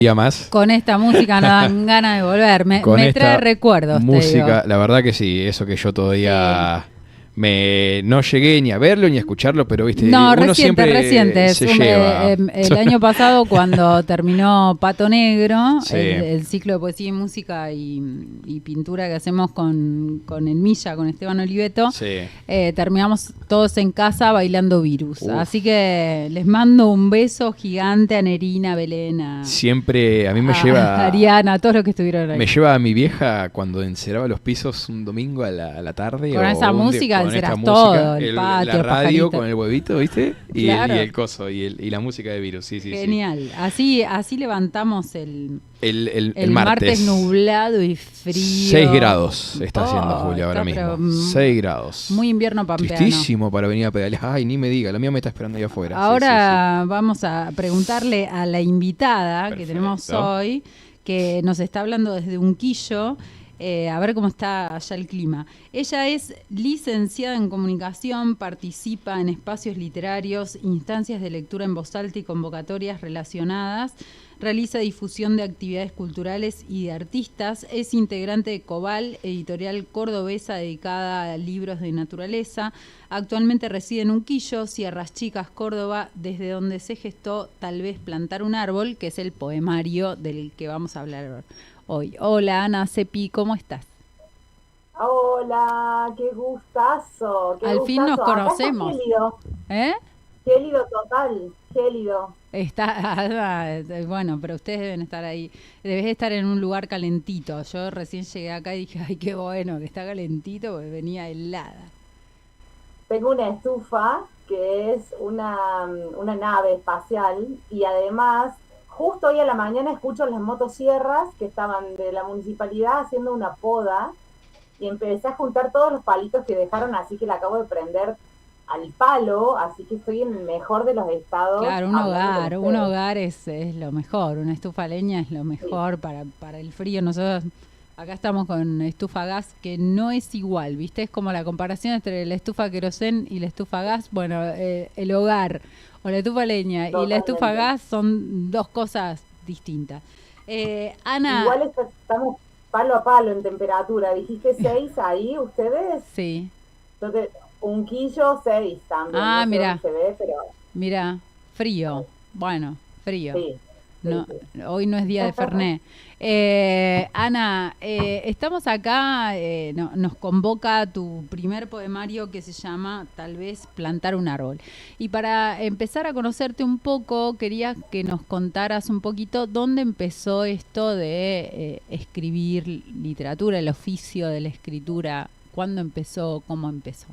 día más. Con esta música no dan ganas de volver. Me trae recuerdos. Música, la verdad que sí, eso que yo todavía no llegué ni a verlo ni a escucharlo, pero viste, no, uno reciente, se lleva. El año pasado, cuando terminó Pato Negro, Sí. el ciclo de poesía y música y pintura que hacemos con el Milla, con Esteban Oliveto, terminamos todos en casa bailando Virus. Así que les mando un beso gigante a Nerina, a Belén, siempre a mí me lleva a Ariana, a todos los que estuvieron ahí. Me lleva a mi vieja cuando enceraba los pisos un domingo a la tarde. Con esa música encerás todo, el patio, la radio pajarito. con el huevito, ¿viste? Y, claro. y el coso, y la música de Virus, sí. Genial. Así levantamos el martes nublado y frío. 6 grados está haciendo Julia ahora mismo. 6 grados. Muy invierno pampeano. Tristísimo para venir a pedalear. Ay, ni me diga, la mía me está esperando ahí afuera. Ahora vamos a preguntarle a la invitada Perfecto. que tenemos hoy, que nos está hablando desde Unquillo, a ver cómo está allá el clima. Ella es licenciada en comunicación, participa en espacios literarios, instancias de lectura en voz alta y convocatorias relacionadas, realiza difusión de actividades culturales y de artistas, es integrante de Cobal, editorial cordobesa dedicada a libros de naturaleza. Actualmente reside en Unquillo, Sierras Chicas, Córdoba, desde donde se gestó Tal vez plantar un árbol, que es el poemario del que vamos a hablar hoy. Hola Ana Cepi, ¿cómo estás? Hola, qué gustazo. Al fin nos conocemos. Gélido total, gélido. Bueno, pero ustedes deben estar ahí. Debes estar en un lugar calentito. Yo recién llegué acá y dije, ay, qué bueno que está calentito, porque venía helada. Tengo una estufa que es una nave espacial y además justo hoy a la mañana escucho las motosierras que estaban de la municipalidad haciendo una poda y empecé a juntar todos los palitos que dejaron, así que la acabo de prender al palo, así que estoy en el mejor de los estados. Claro, un hogar es lo mejor, una estufa a leña es lo mejor para el frío. Nosotros acá estamos con estufa a gas, que no es igual, ¿viste? Es como la comparación entre la estufa a querosén y la estufa a gas. Bueno, el hogar o la estufa a leña y la estufa a gas son dos cosas distintas. Ana... Igual estamos palo a palo en temperatura. ¿Dijiste 6 ahí ustedes? Sí. Entonces, Unquillo 6 también. Ah, no mira. se ve, pero... Mira, frío. Bueno, frío. Sí. No, hoy no es día de Fernet. Ana, estamos acá, nos convoca tu primer poemario que se llama Tal vez plantar un árbol. Y para empezar a conocerte un poco, quería que nos contaras un poquito dónde empezó esto de escribir literatura, el oficio de la escritura. ¿Cuándo empezó? ¿Cómo empezó?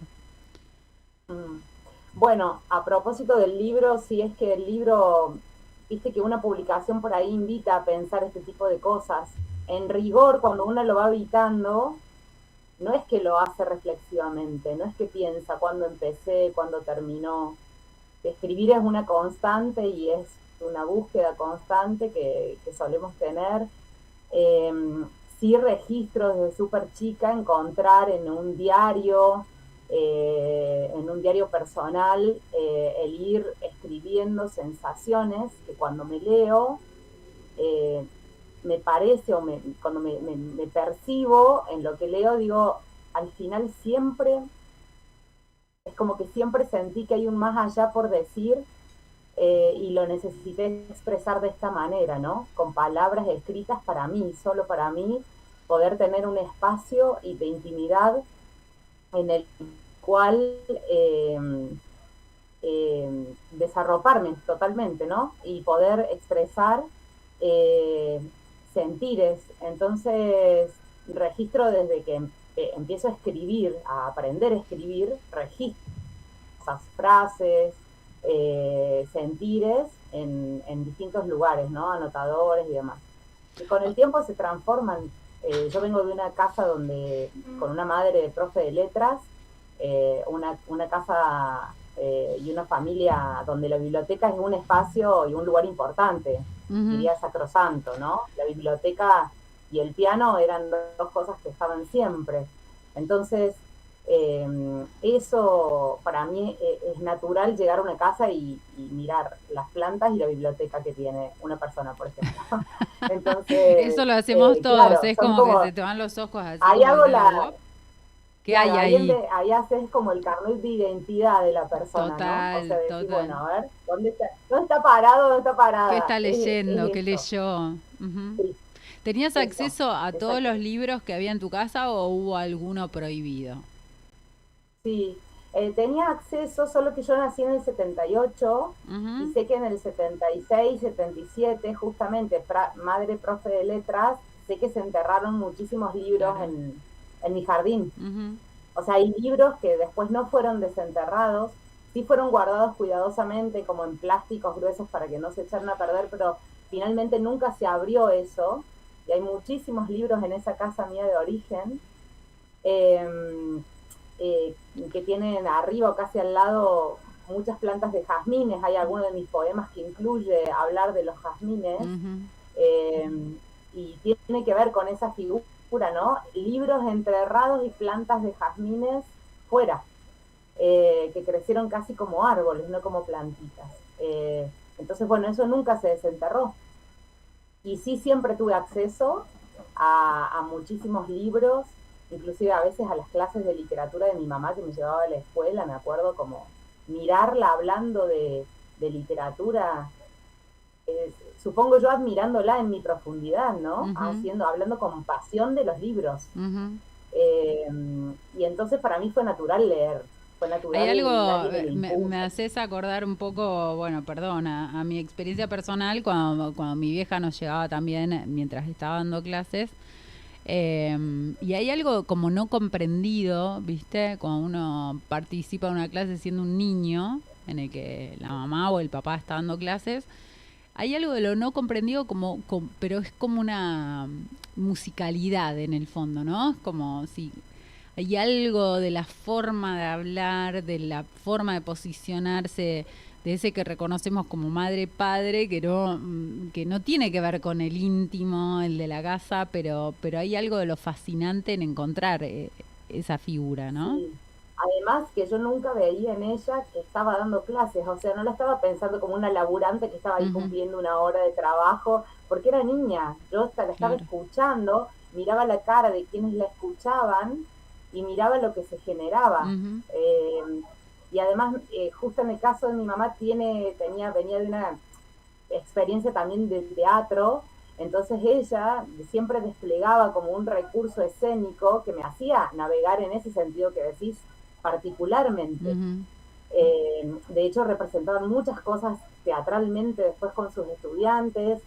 Bueno, a propósito del libro, si es que el libro... Viste que una publicación por ahí invita a pensar este tipo de cosas. En rigor, cuando uno lo va habitando, no es que lo hace reflexivamente, no es que piensa cuándo empecé, cuándo terminó. Escribir es una constante y es una búsqueda constante que solemos tener. Sí registro desde súper chica encontrar en un diario personal, el ir escribiendo sensaciones que cuando me leo, me parece, cuando me percibo en lo que leo, digo, al final siempre, es como que siempre sentí que hay un más allá por decir, y lo necesité expresar de esta manera, ¿no? Con palabras escritas para mí, solo para mí, poder tener un espacio y de intimidad en el cual desarroparme totalmente, ¿no? Y poder expresar sentires. Entonces, registro desde que empiezo a escribir, a aprender a escribir, registro esas frases, sentires en distintos lugares, ¿no? Anotadores y demás. Y con el tiempo se transforman. Yo vengo de una casa con una madre de profe de letras, una casa y una familia donde la biblioteca es un espacio y un lugar importante, diría sacrosanto, ¿no? La biblioteca y el piano eran dos cosas que estaban siempre. Entonces, Eso para mí es natural llegar a una casa y mirar las plantas y la biblioteca que tiene una persona, por ejemplo. Entonces, Eso lo hacemos todos, claro, es son como que como, se te van los ojos así ahí como hago diciendo, la, "Wow, ¿qué hay claro, ahí?". ahí haces como el carnet de identidad de la persona, ¿no? O sea, Total, decir, bueno, total. a ver, dónde está parado, dónde está ¿Qué parada? está leyendo? Es ¿Qué eso, leyó? Ujú. sí, ¿Tenías eso, acceso a todos los exacto. libros que había en tu casa o hubo alguno prohibido? Sí, tenía acceso, solo que yo nací en el 78 y Ujú. sé que en el 76, 77, justamente, madre profe de letras, sé que se enterraron muchísimos libros Claro. en mi jardín. Ujú. O sea, hay libros que después no fueron desenterrados, sí fueron guardados cuidadosamente como en plásticos gruesos para que no se echaran a perder, pero finalmente nunca se abrió eso. Y hay muchísimos libros en esa casa mía de origen. Eh, eh, que tienen arriba o casi al lado muchas plantas de jazmines. Hay alguno de mis poemas que incluye hablar de los jazmines, Ujú. eh, y tiene que ver con esa figura, ¿no? Libros enterrados y plantas de jazmines fuera, que crecieron casi como árboles, no como plantitas. Entonces, bueno, eso nunca se desenterró. Y sí, siempre tuve acceso a muchísimos libros, inclusive a veces a las clases de literatura de mi mamá que me llevaba a la escuela, me acuerdo como mirarla hablando de literatura, supongo yo admirándola en mi profundidad, ¿no? Ujú. Hablando con pasión de los libros. Ujú. Eh, y entonces para mí fue Hay natural algo, nadie me lo me impuso. haces acordar un poco, bueno, perdón, a mi experiencia personal cuando mi vieja nos llevaba también mientras estaba dando clases. Y hay algo como no comprendido, ¿viste? Cuando uno participa en una clase siendo un niño, en el que la mamá o el papá está dando clases, hay algo de lo no comprendido pero es como una musicalidad en el fondo, ¿no? Es como si hay algo de la forma de hablar, de la forma de posicionarse, de ese que reconocemos como madre-padre, que no tiene que ver con el íntimo, el de la casa, pero hay algo de lo fascinante en encontrar esa figura, ¿no? Sí. Además que yo nunca veía en ella que estaba dando clases, o sea, no la estaba pensando como una laburante que estaba ahí Ujú. cumpliendo una hora de trabajo, porque era niña, yo la estaba Claro. escuchando, miraba la cara de quienes la escuchaban y miraba lo que se generaba. Ujú. Eh, y además, justo en el caso de mi mamá, venía de una experiencia también de teatro, entonces ella siempre desplegaba como un recurso escénico que me hacía navegar en ese sentido que decís particularmente. Ujú. De hecho, representaban muchas cosas teatralmente después con sus estudiantes,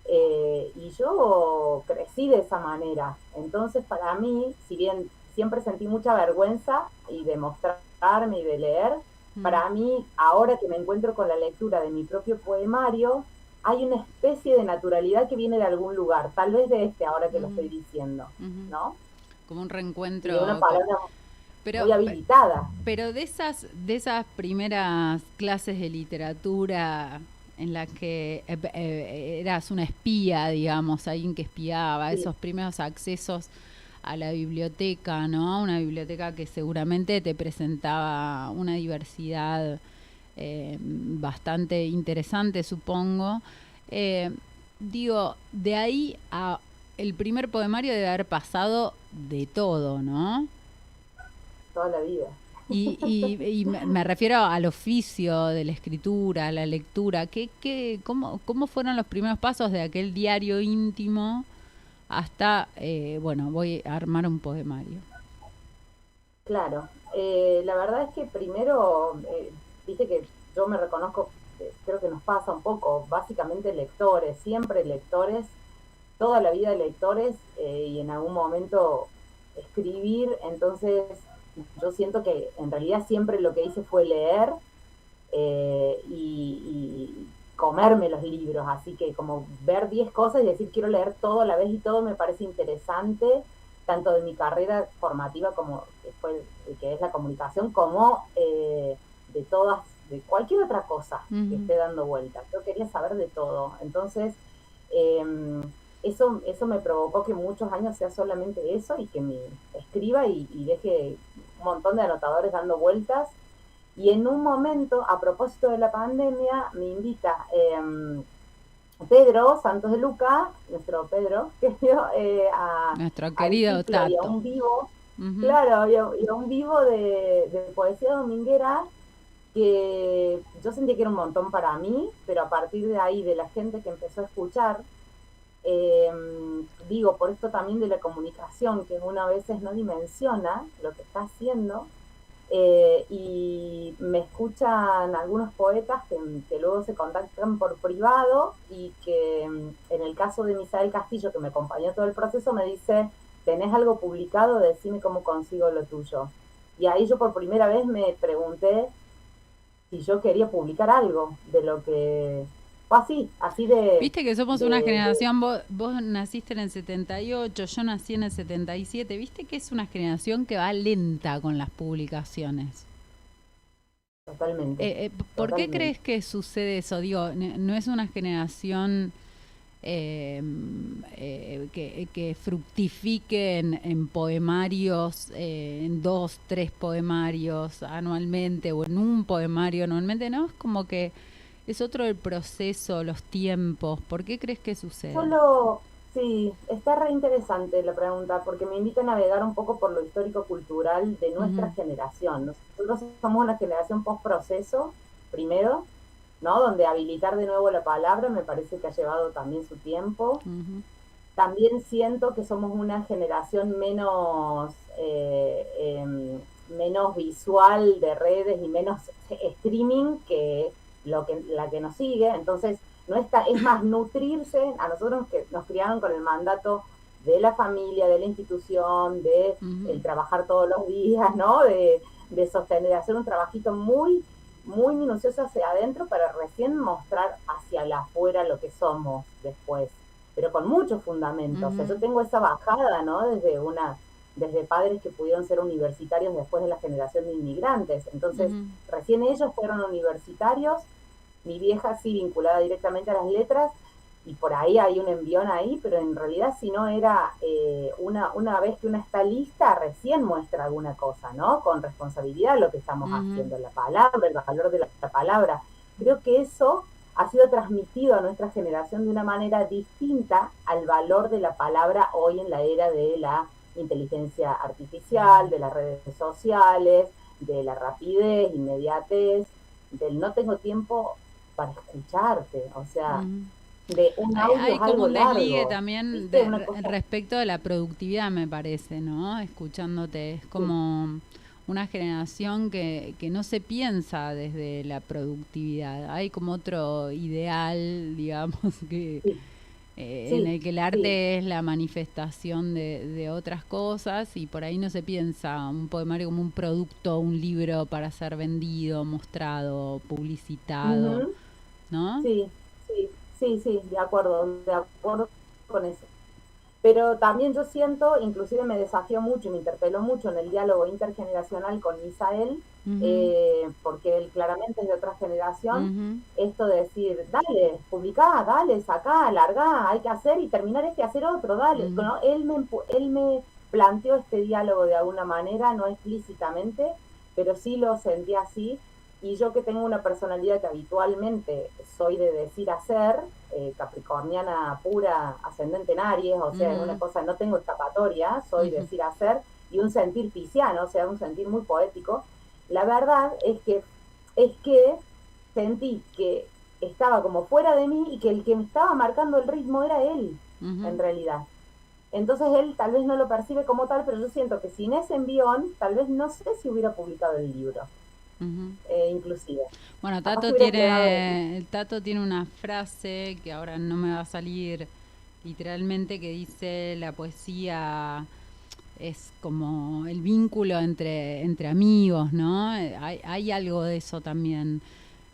y yo crecí de esa manera. Entonces, para mí, si bien siempre sentí mucha vergüenza y de mostrarme y de leer, Mm. para mí, ahora que me encuentro con la lectura de mi propio poemario, hay una especie de naturalidad que viene de algún lugar, tal vez de este, ahora que lo Ujú. estoy diciendo, Ujú. ¿no? Como un Y de una reencuentro. palabra Pero, muy habilitada. pero de esas primeras clases de literatura en las que eras una espía, digamos, alguien que espiaba, Sí, esos primeros accesos a la biblioteca, ¿no? Una biblioteca que seguramente te presentaba una diversidad bastante interesante, supongo. Eh, Digo, de ahí a el primer poemario debe haber pasado de todo, ¿no? toda la vida. Y me refiero al oficio de la escritura, a la lectura. Cómo fueron los primeros pasos de aquel diario íntimo hasta, bueno, voy a armar un poemario? Claro, la verdad es que primero, viste que yo me reconozco, creo que nos pasa un poco, básicamente lectores, siempre lectores, toda la vida lectores, y en algún momento escribir, entonces yo siento que en realidad siempre lo que hice fue leer, y comerme los libros, así que como ver 10 cosas y decir quiero leer todo a la vez y todo me parece interesante, tanto de mi carrera formativa como que es la comunicación, como de todas, de cualquier otra cosa que Ujú. esté dando vuelta. Yo quería saber de todo. Entonces, eh, eso me provocó que muchos años sea solamente eso y que me escriba y deje montón de anotadores dando vueltas. Y en un momento, a propósito de la pandemia, me invita Pedro Santos de Luca, nuestro Pedro, querido, nuestro querido Tato. Y a un vivo, claro, y a un vivo de poesía dominguera, que yo sentí que era un montón para mí, pero a partir de ahí, de la gente que empezó a escuchar, digo, por esto también de la comunicación, que uno a veces no dimensiona lo que está haciendo, y me escuchan algunos poetas que luego se contactan por privado y que en el caso de Misael Castillo, que me acompañó todo el proceso, me dice, ¿tenés algo publicado? Decime cómo consigo lo tuyo. Y ahí yo por primera vez me pregunté si yo quería publicar algo de lo que fue así de... Viste que somos una generación, vos naciste en el 78, yo nací en el 77, viste que es una generación que va lenta con las publicaciones. Totalmente. ¿Por qué crees que sucede eso? Digo, no es una generación que fructifique en poemarios, en 2, 3 poemarios anualmente o en un poemario anualmente, ¿no? Es como que es otro el proceso, los tiempos. ¿Por qué crees que sucede? Sí, está re interesante la pregunta, porque me invita a navegar un poco por lo histórico-cultural de nuestra generación. Nosotros somos una generación post-proceso, primero, ¿no? Donde habilitar de nuevo la palabra me parece que ha llevado también su tiempo. También siento que somos una generación menos visual de redes y menos streaming que la que nos sigue. Entonces, es más nutrirse. A nosotros que nos criaron con el mandato de la familia, de la institución, de el trabajar todos los días, ¿no? De sostener, de hacer un trabajito muy muy minucioso hacia adentro para recién mostrar hacia afuera lo que somos después, pero con muchos fundamentos. O sea, yo tengo esa bajada, ¿no? Desde padres que pudieron ser universitarios después de la generación de inmigrantes. Entonces, recién ellos fueron universitarios, mi vieja sí vinculada directamente a las letras, y por ahí hay un envión ahí, pero en realidad si no era una vez que una está lista, recién muestra alguna cosa, ¿no? Con responsabilidad lo que estamos haciendo, la palabra, el valor de la palabra. Creo que eso ha sido transmitido a nuestra generación de una manera distinta al valor de la palabra hoy en la era de la inteligencia artificial, de las redes sociales, de la rapidez, inmediatez, del no tengo tiempo para escucharte, o sea... de un audio hay como un desligue largo, también respecto de la productividad, me parece, ¿no? Escuchándote, es como una generación que no se piensa desde la productividad. Hay como otro ideal, digamos, que en el que el arte es la manifestación de otras cosas, y por ahí no se piensa un poemario como un producto, un libro para ser vendido, mostrado, publicitado, ¿no? Sí, de acuerdo con eso. Pero también yo siento, inclusive me desafió mucho y me interpeló mucho en el diálogo intergeneracional con Misael, porque él claramente es de otra generación, esto de decir, dale, publicá, dale, sacá, largá, hay que hacer y terminar hacer otro, dale. ¿No? Él me planteó este diálogo de alguna manera, no explícitamente, pero sí lo sentí así. Y yo que tengo una personalidad que habitualmente soy de decir hacer, capricorniana pura, ascendente en Aries, o sea, una cosa, no tengo escapatoria, soy decir hacer, y un sentir pisciano, o sea, un sentir muy poético. La verdad es que sentí que estaba como fuera de mí y que el que me estaba marcando el ritmo era él, en realidad. Entonces él tal vez no lo percibe como tal, pero yo siento que sin ese envión, tal vez no sé si hubiera publicado el libro. Inclusive. Bueno, Tato tiene una frase que ahora no me va a salir literalmente, que dice: la poesía es como el vínculo entre amigos, ¿no? Hay algo de eso también,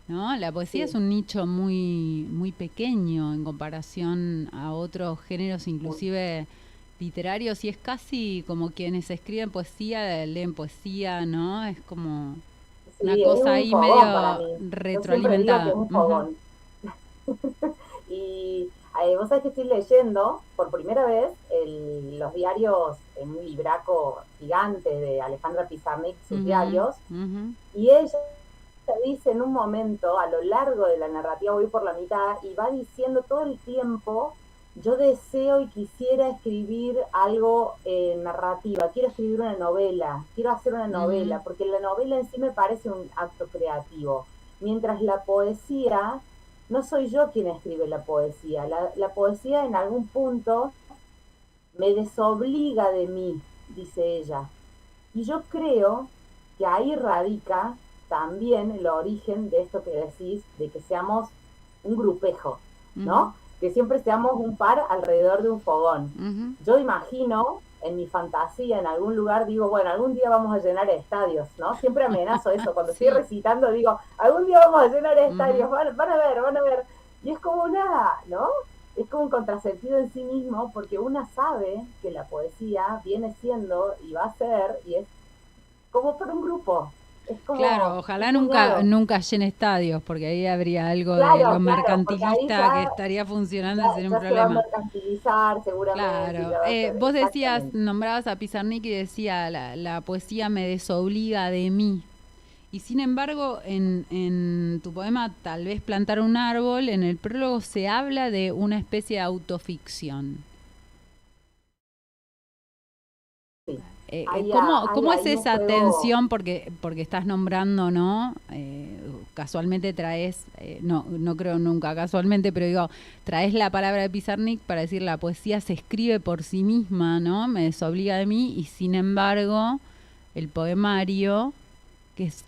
¿no? La poesía es un nicho muy, muy pequeño en comparación a otros géneros, inclusive literarios, y es casi como quienes escriben poesía leen poesía, ¿no? Es como una cosa ahí medio retroalimentada. Y Vos sabés que estoy leyendo por primera vez los diarios en un libraco gigante de Alejandra Pizarnik, sus diarios, y ella dice en un momento, a lo largo de la narrativa, voy por la mitad, y va diciendo todo el tiempo, yo deseo y quisiera escribir algo narrativa, quiero escribir una novela, quiero hacer una novela, porque la novela en sí me parece un acto creativo, mientras la poesía, no soy yo quien escribe la poesía, la poesía en algún punto me desobliga de mí, dice ella. Y yo creo que ahí radica también el origen de esto que decís, de que seamos un grupejo, ¿no? Que siempre seamos un par alrededor de un fogón. Yo imagino, en mi fantasía, en algún lugar, digo, bueno, algún día vamos a llenar estadios, ¿no? Siempre amenazo eso, cuando estoy recitando, digo, algún día vamos a llenar estadios, van a ver. Y es como una, ¿no? Es como un contrasentido en sí mismo, porque una sabe que la poesía viene siendo y va a ser, y es como por un grupo. Es como, claro, ojalá nunca llene estadios, porque ahí habría algo de lo mercantilista que estaría funcionando y sería un problema. Se va a mercantilizar seguramente. Claro, vos decías, nombrabas a Pizarnik y decía, la poesía me desobliga de mí. Y sin embargo, en tu poema, Tal vez plantar un árbol, en el prólogo se habla de una especie de autoficción. Sí. ¿Cómo es esa tensión? Porque estás nombrando, ¿no? Casualmente traes, no creo nunca casualmente, pero digo, traes la palabra de Pizarnik para decir la poesía se escribe por sí misma, ¿no? Me desobliga de mí, y sin embargo, el poemario,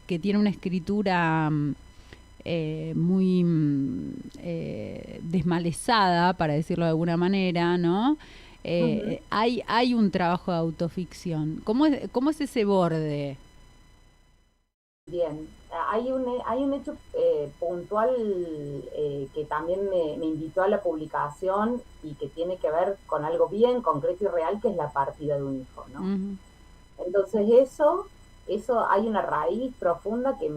que tiene una escritura muy desmalezada, para decirlo de alguna manera, ¿no? Hay un trabajo de autoficción. ¿Cómo es ese borde? Bien, hay un hecho puntual que también me invitó a la publicación y que tiene que ver con algo bien concreto y real, que es la partida de un hijo, ¿no? Entonces eso hay una raíz profunda que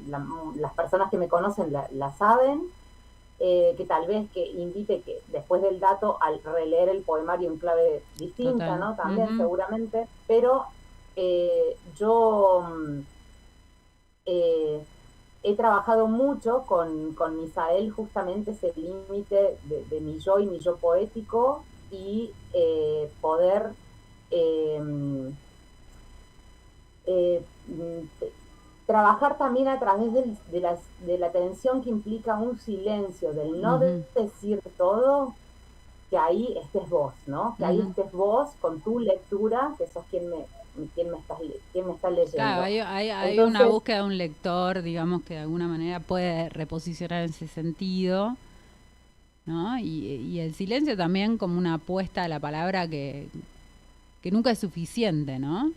las personas que me conocen la saben, que tal vez que invite que después del dato al releer el poemario en clave distinta, total, ¿no? También seguramente, pero yo he trabajado mucho con Misael justamente ese límite de mi yo y mi yo poético, y poder trabajar también a través de la tensión que implica un silencio, del no decir todo, que ahí estés vos, ¿no? Que ahí estés vos con tu lectura, que sos quien me está leyendo. Claro, hay entonces, una búsqueda de un lector, digamos, que de alguna manera puede reposicionar en ese sentido, ¿no? Y el silencio también como una apuesta a la palabra que nunca es suficiente, ¿no?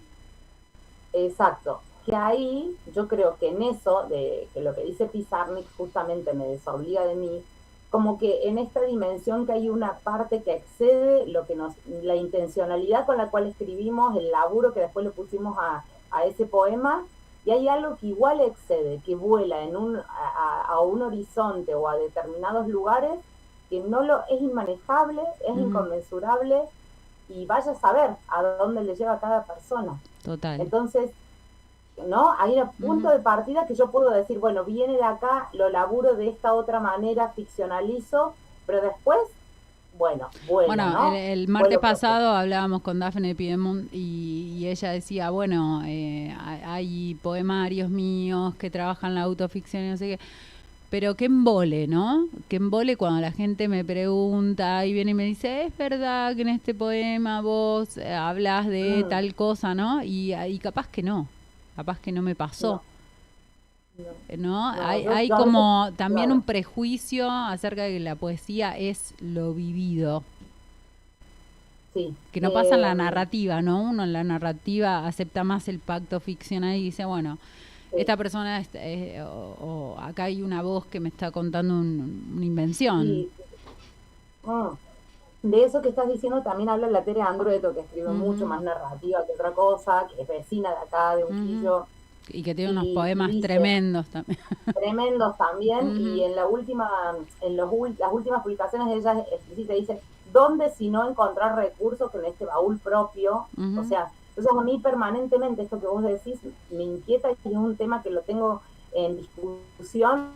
Exacto. Que ahí, yo creo que en eso, de que lo que dice Pizarnik justamente me desobliga de mí, como que en esta dimensión que hay una parte que excede lo que la intencionalidad con la cual escribimos, el laburo que después le pusimos a ese poema, y hay algo que igual excede, que vuela a un horizonte o a determinados lugares, que es inmanejable, es inconmensurable, y vaya a saber a dónde le lleva a cada persona. Total. Entonces, ¿no? Hay un punto de partida que yo puedo decir, bueno, viene de acá, lo laburo de esta otra manera, ficcionalizo, pero después, bueno, ¿no? el martes pasado hablábamos con Dafne Piedmont y ella decía, bueno, hay poemarios míos que trabajan la autoficción y no sé qué, pero qué embole, ¿no? Qué embole cuando la gente me pregunta y viene y me dice, ¿es verdad que en este poema vos hablas de tal cosa, ¿no? Y capaz que no me pasó. ¿No? Hay como también un prejuicio acerca de que la poesía es lo vivido. Sí. Que no pasa en la narrativa, ¿no? Uno en la narrativa acepta más el pacto ficcional y dice, bueno, esta persona, o acá hay una voz que me está contando una invención. Sí. De eso que estás diciendo también habla la Tere Andrueto, que escribe mucho más narrativa que otra cosa, que es vecina de acá, de Unquillo. Y que tiene unos y poemas dice, tremendos también. tremendos también, y en las últimas publicaciones de ella explícita dice, ¿dónde si no encontrar recursos que en este baúl propio? O sea, entonces a mí permanentemente esto que vos decís me inquieta y es un tema que lo tengo en discusión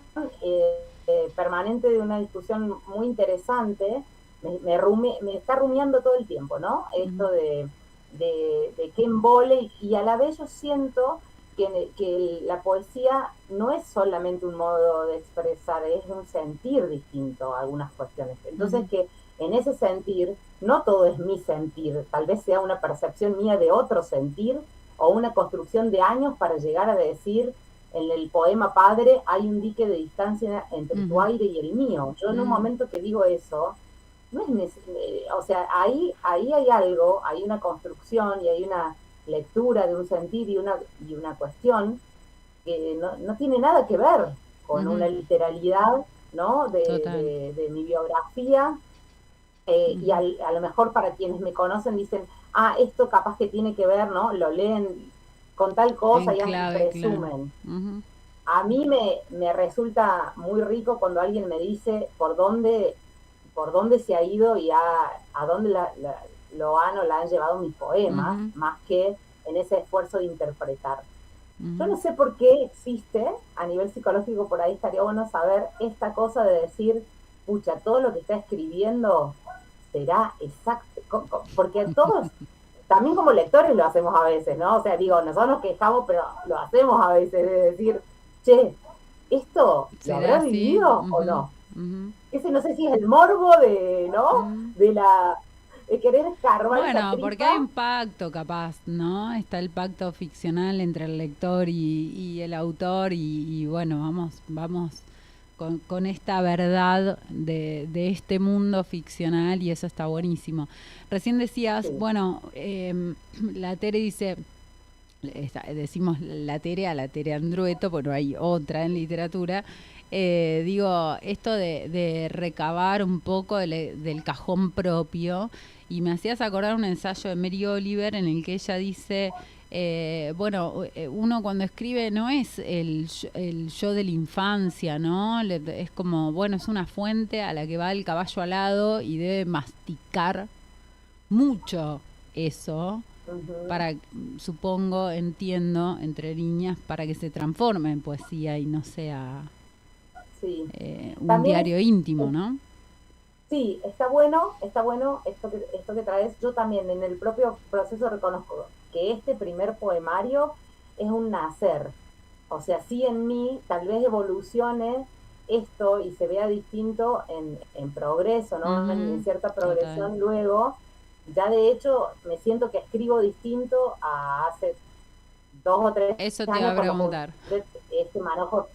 permanente, de una discusión muy interesante, me está rumiando todo el tiempo, ¿no? Esto de qué embole, y a la vez yo siento que la poesía no es solamente un modo de expresar, es un sentir distinto a algunas cuestiones. Entonces que en ese sentir, no todo es mi sentir, tal vez sea una percepción mía de otro sentir o una construcción de años para llegar a decir, en el poema Padre hay un dique de distancia entre tu aire y el mío. Yo en un momento que digo eso, no es o sea, ahí hay algo, hay una construcción y hay una lectura de un sentir y una cuestión que no tiene nada que ver con una literalidad, ¿no? De mi biografía. Y a lo mejor para quienes me conocen dicen, esto capaz que tiene que ver, ¿no? Lo leen con tal cosa y presumen. Claro. A mí me resulta muy rico cuando alguien me dice por dónde se ha ido y a dónde lo han o la han llevado mis poemas, más que en ese esfuerzo de interpretar. Yo no sé por qué existe, a nivel psicológico por ahí estaría bueno saber esta cosa de decir, pucha, todo lo que está escribiendo será exacto, porque todos, también como lectores lo hacemos a veces, ¿no? O sea, digo, nosotros nos quejamos, pero lo hacemos a veces, de decir, che, ¿esto lo habrá vivido o no? Ese no sé si es el morbo de, ¿no? De querer escarbar. Bueno, porque hay un pacto capaz, ¿no? Está el pacto ficcional entre el lector y el autor y bueno, vamos con esta verdad de este mundo ficcional y eso está buenísimo. Recién decías, bueno, la Tere dice, decimos la Tere a la Tere Andrueto, porque no hay otra en literatura. Digo, esto de recabar un poco del cajón propio, y me hacías acordar un ensayo de Mary Oliver en el que ella dice, bueno, uno cuando escribe no es el yo de la infancia, ¿no? Es como, bueno, es una fuente a la que va el caballo alado y debe masticar mucho eso para, supongo, entiendo, entre líneas, para que se transforme en poesía y no sea un diario íntimo, ¿no? Sí, está bueno esto que traes. Yo también en el propio proceso reconozco que este primer poemario es un nacer. O sea, sí en mí tal vez evolucione esto y se vea distinto en progreso, ¿no? En cierta progresión. Luego, ya de hecho me siento que escribo distinto a hace 2 o 3 Eso años. te iba a preguntar. Este manojo,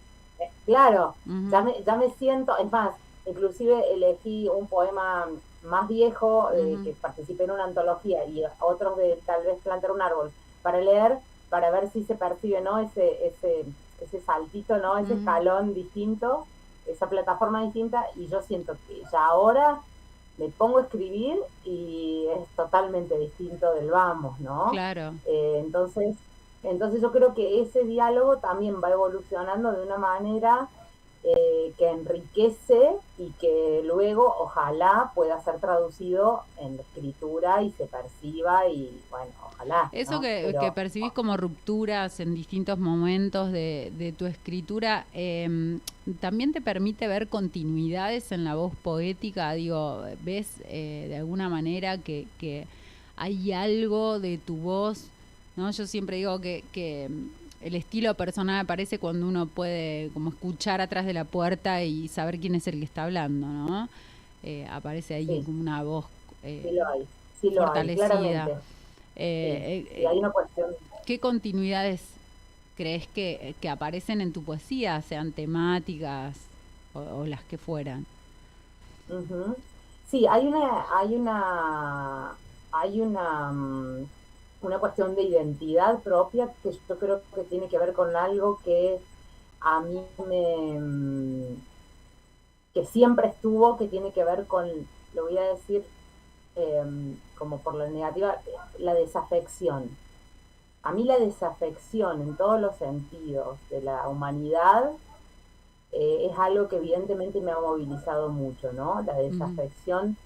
claro, ya me siento, es más, inclusive elegí un poema más viejo que participé en una antología y otros de tal vez Plantar un árbol para leer, para ver si se percibe, ¿no? Ese saltito, ¿no? Ese escalón distinto, esa plataforma distinta, y yo siento que ya ahora me pongo a escribir y es totalmente distinto del vamos, ¿no? Claro. Entonces yo creo que ese diálogo también va evolucionando de una manera que enriquece y que luego ojalá pueda ser traducido en la escritura y se perciba y bueno, ojalá. Eso, ¿no? que percibís como rupturas en distintos momentos de tu escritura, ¿también te permite ver continuidades en la voz poética? Digo, ¿ves de alguna manera que hay algo de tu voz? ¿No? Yo siempre digo que el estilo personal aparece cuando uno puede como escuchar atrás de la puerta y saber quién es el que está hablando, ¿no? Aparece ahí como una voz fortalecida. Claramente. Y hay una cuestión. ¿Qué continuidades crees que aparecen en tu poesía, sean temáticas o las que fueran? Sí, hay una cuestión de identidad propia que yo creo que tiene que ver con algo que a mí que siempre estuvo, que tiene que ver con, lo voy a decir como por la negativa, la desafección. a mí la desafección en todos los sentidos de la humanidad es algo que evidentemente me ha movilizado mucho, ¿no? La desafección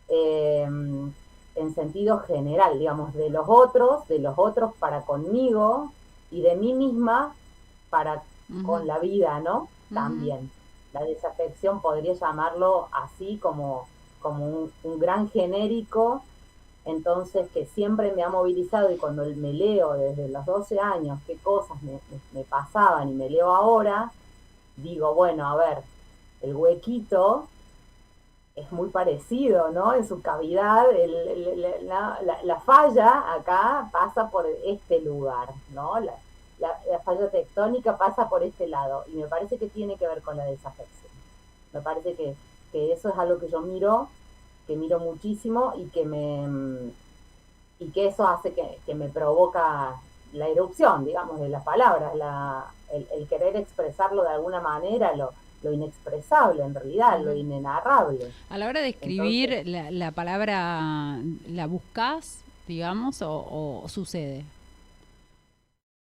en sentido general, digamos, de los otros para conmigo y de mí misma para con la vida, ¿no? También. La desafección podría llamarlo así como un gran genérico, entonces que siempre me ha movilizado, y cuando me leo desde los 12 años qué cosas me pasaban y me leo ahora, digo, bueno, a ver, el huequito es muy parecido, ¿no? En su cavidad, la falla acá pasa por este lugar, ¿no? La falla tectónica pasa por este lado, y me parece que tiene que ver con la desafección. Me parece que eso es algo que yo miro, que miro muchísimo, y que eso hace que me provoca la erupción, digamos, de las palabras, el querer expresarlo de alguna manera, lo inexpresable en realidad, lo inenarrable. A la hora de escribir, entonces, la palabra, ¿la buscas, digamos, o sucede?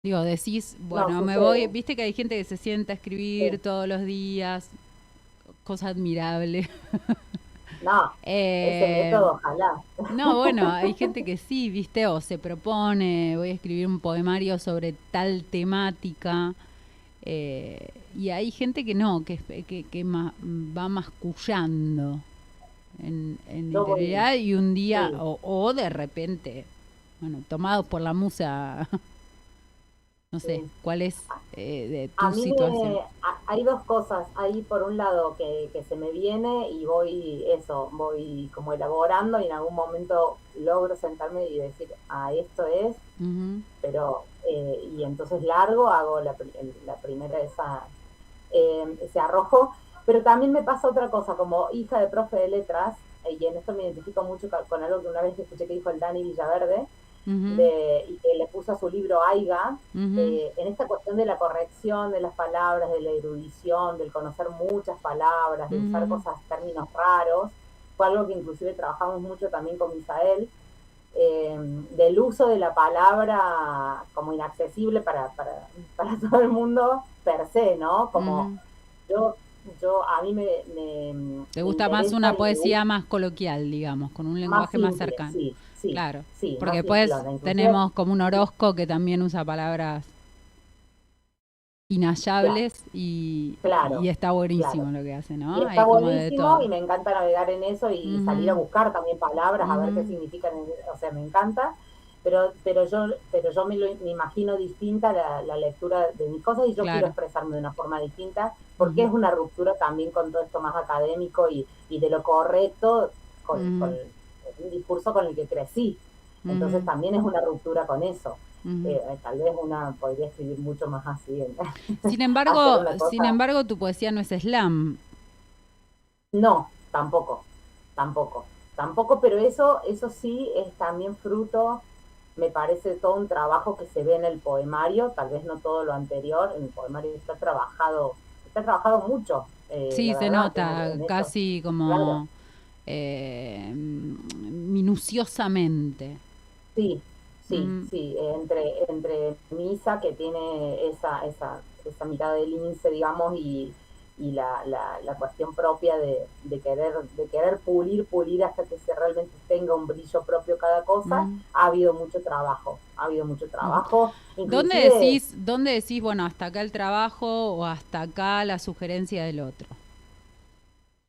Digo, decís, bueno, no, me voy, viste que hay gente que se sienta a escribir todos los días, cosa admirable. No, ese método, ojalá. No, bueno, hay gente que sí, viste, o se propone, voy a escribir un poemario sobre tal temática, y hay gente que no, que va mascullando en interioridad, y un día, o de repente, bueno, tomados por la musa, no sé, ¿cuál es de tu situación? Hay dos cosas. Hay por un lado que se me viene y voy como elaborando, y en algún momento logro sentarme y decir, esto es, pero, y entonces hago la primera ese arrojo. Pero también me pasa otra cosa, como hija de profe de letras, y en esto me identifico mucho con algo que una vez escuché que dijo el Dani Villaverde, y que le puso a su libro Aiga, en esta cuestión de la corrección de las palabras, de la erudición, del conocer muchas palabras, de usar términos raros. Fue algo que inclusive trabajamos mucho también con Misael, del uso de la palabra como inaccesible para todo el mundo per se, ¿no? Como a mí ¿te gusta más una poesía más coloquial, digamos, con un lenguaje más cercano? Sí, claro, sí, porque después tenemos como un Orozco que también usa palabras inhallables, y está buenísimo lo que hace, ¿no? Y está buenísimo, y me encanta navegar en eso y salir a buscar también palabras, a ver qué significan, o sea, me encanta. Pero yo me imagino distinta la lectura de mis cosas, y yo quiero expresarme de una forma distinta, porque es una ruptura también con todo esto más académico y de lo correcto, con un discurso con el que crecí. Entonces también es una ruptura con eso. Tal vez una podría escribir mucho más así. Sin embargo, tu poesía no es slam. No, tampoco, pero eso sí es también fruto, me parece, todo un trabajo que se ve en el poemario, tal vez no todo lo anterior. En el poemario está trabajado mucho. Sí, se nota, casi como minuciosamente. Sí, entre Misa, que tiene esa mirada de lince, digamos, y la cuestión propia de querer pulir hasta que realmente tenga un brillo propio cada cosa. Ha habido mucho trabajo. ¿Dónde decís, bueno, hasta acá el trabajo, o hasta acá la sugerencia del otro?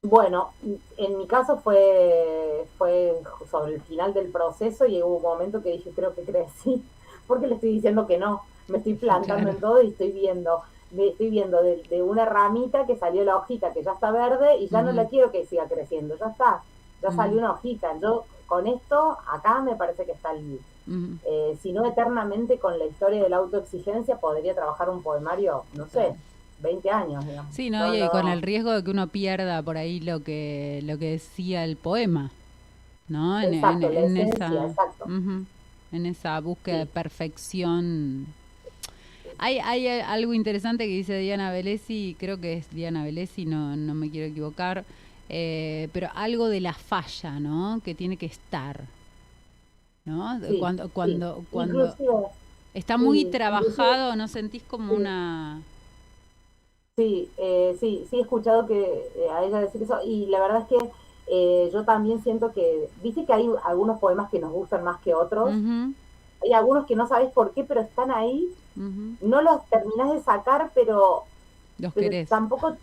Bueno, en mi caso fue sobre el final del proceso, y hubo un momento que dije, creo que crecí, porque le estoy diciendo que no, me estoy plantando en todo, y estoy viendo de una ramita que salió la hojita, que ya está verde, y ya no la quiero que siga creciendo, ya está, ya salió una hojita. Yo con esto, acá me parece que está el... si no eternamente con la historia de la autoexigencia, podría trabajar un poemario, no sé, 20 años, digamos. Sí, ¿no? Y con el riesgo de que uno pierda por ahí lo que decía el poema, ¿no? Exacto, exacto. En esa búsqueda de perfección. Hay algo interesante que dice Diana Velesi, creo que es Diana Velesi, no me quiero equivocar, pero algo de la falla, ¿no? Que tiene que estar, ¿no? Sí, cuando Inclusive, Está muy Sí, trabajado, ¿no sentís como sí, una... sí, he escuchado que a ella decir eso y la verdad es que yo también siento que, viste que hay algunos poemas que nos gustan más que otros, Ujú, hay algunos que no sabes por qué, pero están ahí, ujú. no los terminás de sacar, Los pero querés. tampoco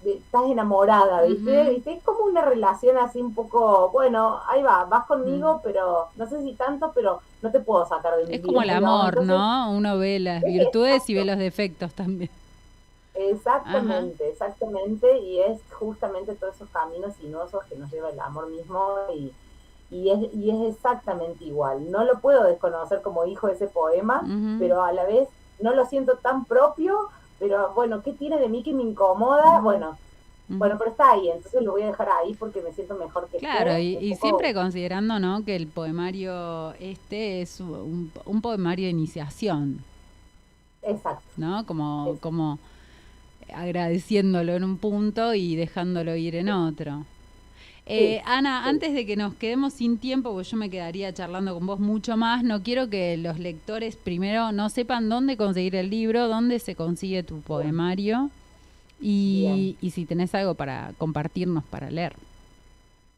estás enamorada, ¿viste? Ujú, ¿Viste? Es como una relación así un poco, bueno, ahí va, vas mm. conmigo, pero no sé si tanto, pero no te puedo sacar de mi Es como el vida, digamos. amor, Entonces, ¿no? Uno ve las virtudes y ve exacto, los defectos también. Ajá, exactamente, y es justamente todos esos caminos sinuosos que nos lleva el amor mismo y es exactamente igual. No lo puedo desconocer como hijo de ese poema, ujú, pero a la vez no lo siento tan propio, pero bueno, ¿qué tiene de mí que me incomoda? ujú, Bueno, ujú. pero está ahí, entonces lo voy a dejar ahí porque me siento mejor que Claro, esté, un y poco siempre considerando, ¿no?, que el poemario este es un poemario de iniciación, exacto, ¿no? Como, exacto. como agradeciéndolo en un punto y dejándolo ir en otro. Sí, Ana, sí, antes de que nos quedemos sin tiempo, porque yo me quedaría charlando con vos mucho más, no quiero que los lectores primero no sepan dónde conseguir el libro, dónde se consigue tu bien, poemario bien. y si tenés algo para compartirnos para leer.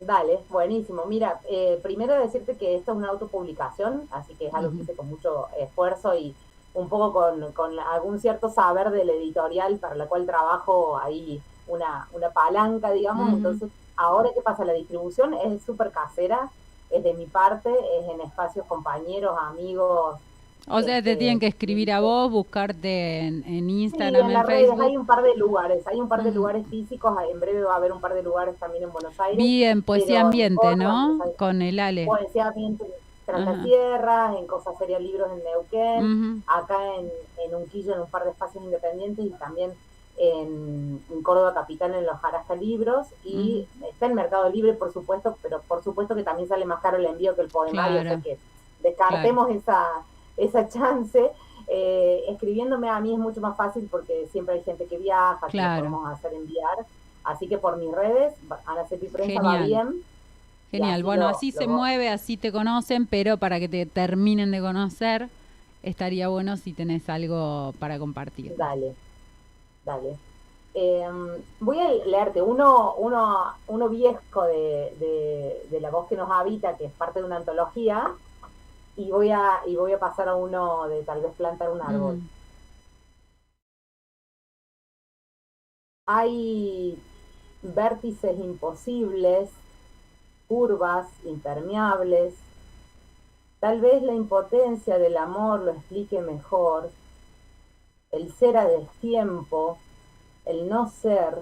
Dale, buenísimo. Mira, primero decirte que esto es una autopublicación, así que es algo que Ujú, hice con mucho esfuerzo y un poco con algún cierto saber del editorial para la cual trabajo ahí una palanca, digamos. ujú. Entonces, ahora que pasa la distribución es súper casera, es de mi parte, es en espacios compañeros, amigos, O sea, te tienen que y escribir a vos, buscarte en sí, Instagram, en en las redes Facebook. hay un par de lugares, hay un par de Ujú. lugares físicos, en breve va a haber un par de lugares también en Buenos Aires, Vi en Poesía pero en Ambiente, Córdoba, en ¿no? Buenos Aires, Con el Ale. Poesía Ambiente tras las Ajá. sierras, en Cosas Serias Libros en Neuquén, Ujú, acá en Unquillo en un par de espacios independientes y también en Córdoba Capital en los Jarasca Libros ujú. y está en Mercado Libre por supuesto, pero por supuesto que también sale más caro el envío que el poemario, o sea Claro, que claro, descartemos esa chance. Escribiéndome a mí es mucho más fácil porque siempre hay gente que viaja, que lo claro. podemos hacer enviar. Así que por mis redes, Ana Cepi Prensa va Genial. bien y Genial. así Bueno, así se lo mueve, así te conocen, pero para que te terminen de conocer, estaría bueno si tenés algo para compartirnos. dale, dale. Eh, Voy a leerte uno viejo de La voz que nos habita, que es parte de una antología, y voy a pasar a uno de tal vez plantar un árbol. Ujú. Hay vértices imposibles, curvas impermeables. Tal vez la impotencia del amor lo explique mejor. El ser a destiempo, el no ser,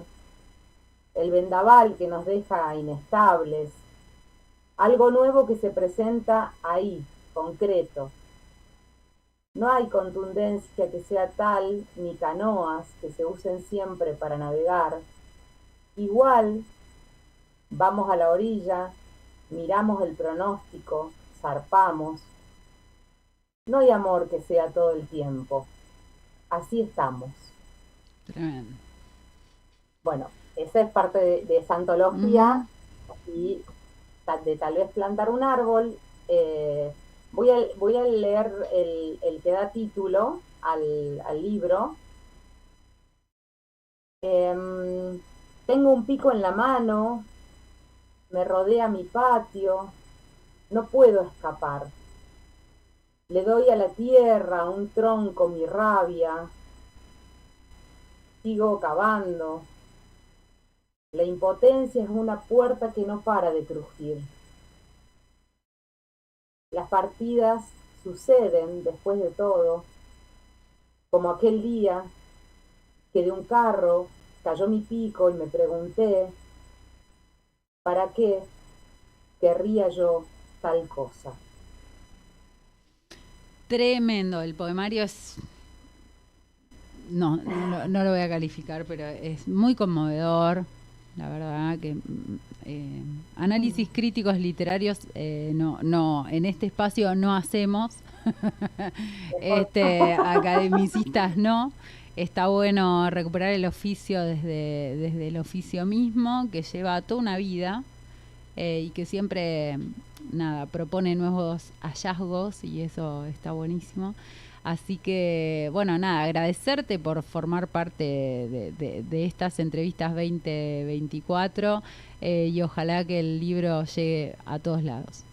el vendaval que nos deja inestables, algo nuevo que se presenta ahí, concreto. No hay contundencia que sea tal, ni canoas que se usen siempre para navegar. Igual, vamos a la orilla, miramos el pronóstico, zarpamos. No hay amor que sea todo el tiempo. Así estamos. Tremendo. Bueno, esa es parte de esa Ujú. antología y de tal vez plantar un árbol. Voy a leer el que da título al libro. Tengo un pico en la mano, me rodea mi patio, no puedo escapar. Le doy a la tierra un tronco mi rabia, sigo cavando. La impotencia es una puerta que no para de crujir. Las partidas suceden después de todo, como aquel día que de un carro cayó mi pico y me pregunté, ¿para qué querría yo tal cosa? Tremendo. El poemario es... No, no lo voy a calificar, pero es muy conmovedor. La verdad que análisis críticos literarios no, en este espacio no hacemos. Mejor. Academicistas no. Está bueno recuperar el oficio desde el oficio mismo, que lleva toda una vida y que siempre, nada, propone nuevos hallazgos y eso está buenísimo. Así que, bueno, nada, agradecerte por formar parte de estas entrevistas 2024 y ojalá que el libro llegue a todos lados.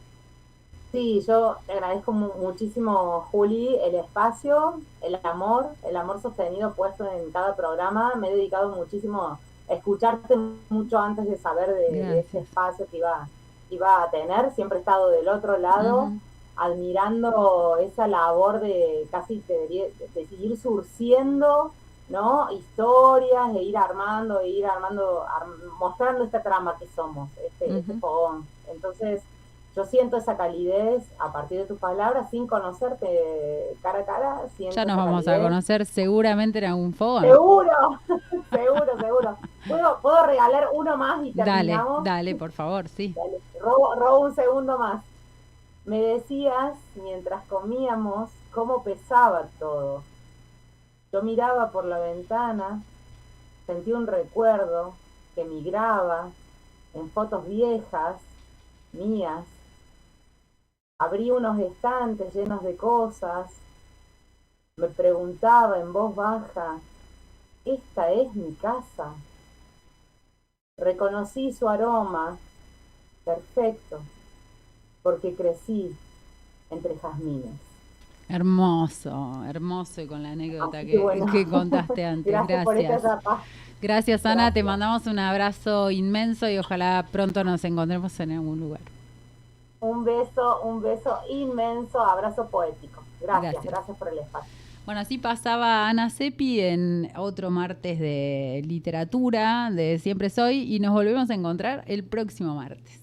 Sí, yo te agradezco muchísimo, Juli, el espacio, el amor sostenido puesto en cada programa. Me he dedicado muchísimo a escucharte mucho antes de saber de este espacio que iba a tener. Siempre he estado del otro lado, admirando esa labor de casi de seguir surciendo, ¿no? Historias, de ir armando, mostrando esta trama que somos, este fogón. Entonces, yo siento esa calidez a partir de tus palabras, sin conocerte cara a cara. Ya nos vamos a conocer seguramente en algún fogón. Seguro, seguro. ¿Puedo regalar uno más y terminamos? Dale, por favor, sí. Dale, robo un segundo más. Me decías, mientras comíamos, cómo pesaba todo. Yo miraba por la ventana, sentí un recuerdo que migraba en fotos viejas, mías. Abrí unos estantes llenos de cosas. Me preguntaba en voz baja, ¿esta es mi casa? Reconocí su aroma, perfecto, porque crecí entre jazmines. Hermoso, y con la anécdota que contaste antes. Gracias. Por esta etapa. Gracias, Ana, te mandamos un abrazo inmenso y ojalá pronto nos encontremos en algún lugar. Un beso inmenso, abrazo poético. Gracias por el espacio. Bueno, así pasaba Ana Seppi en otro martes de literatura de Siempre Soy y nos volvemos a encontrar el próximo martes.